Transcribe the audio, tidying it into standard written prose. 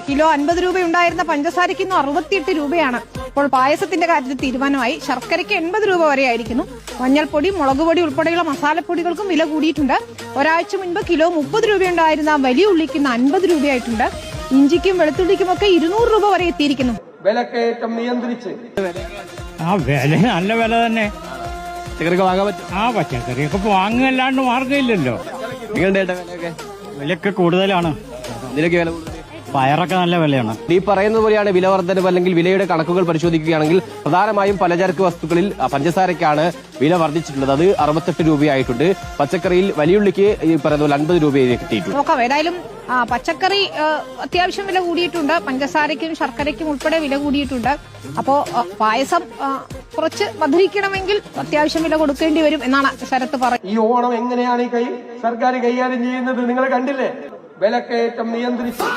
Kilo 50 രൂപയുണ്ടായിരുന്ന പഞ്ചസാരയ്ക്ക് ഇന്ന് 68 രൂപയാണ്. ഇപ്പോൾ പായസത്തിന്റെ കാര്യത്തിൽ തീരുമാനമായി. ശർക്കരയ്ക്ക് 80 രൂപ വരെ ആയിരിക്കുന്നു. മഞ്ഞൾപ്പൊടി, മുളകുപൊടി ഉൾപ്പെടെയുള്ള മസാലപ്പൊടികൾക്കും വില കൂടിയിട്ടുണ്ട്. ഒരാഴ്ച മുൻപ് കിലോ 30 രൂപയുണ്ടായിരുന്ന വലിയ ഉള്ളിക്ക് 50 രൂപയായിട്ടുണ്ട്. ഇഞ്ചിക്കും വെളുത്തുള്ളിക്കുമൊക്കെ 200 രൂപ വരെ എത്തിയിരിക്കുന്നു. വിലക്കയറ്റം നിയന്ത്രിച്ച് വില നല്ല വില തന്നെ. പച്ചക്കറിക്ക് വാങ്ങാൻ പറ്റും. പച്ചക്കറിയൊക്കെ വാങ്ങുകയല്ലാണ്ട് മാർഗ്ഗമില്ലല്ലോ. വിലയൊക്കെ കൂടുതലാണ്. ഇതിലൊക്കെ വില കൂടുതൽ. പയറൊക്കെ നല്ല വിലയാണ്. ഈ പറയുന്ന പോലെയാണ് വില വർധനവ് അല്ലെങ്കിൽ വിലയുടെ കണക്കുകൾ പരിശോധിക്കുകയാണെങ്കിൽ പ്രധാനമായും പലചരക്ക് വസ്തുക്കളിൽ പഞ്ചസാരയ്ക്കാണ് വില വർദ്ധിച്ചിട്ടുള്ളത്. അത് 68 രൂപയായിട്ടുണ്ട്. പച്ചക്കറിയിൽ വലിയുള്ളിക്ക് ഈ പറയുന്ന പോലെ 50 രൂപയിലേക്ക് എത്തിയിട്ടുണ്ട്. നോക്കാം. ഏതായാലും പച്ചക്കറി അത്യാവശ്യം വില കൂടിയിട്ടുണ്ട്. പഞ്ചസാരയ്ക്കും ശർക്കരയ്ക്കും ഉൾപ്പെടെ വില കൂടിയിട്ടുണ്ട്. അപ്പോ പായസം കുറച്ച് മധുരിക്കണമെങ്കിൽ അത്യാവശ്യം വില കൊടുക്കേണ്ടി വരും എന്നാണ് ശരത്ത് പറയുന്നത്. ഈ ഓണം എങ്ങനെയാണ് സർക്കാർ കൈകാര്യം ചെയ്യുന്നത് നിങ്ങൾ കണ്ടില്ലേ? വിലക്കയറ്റം നിയന്ത്രിച്ച്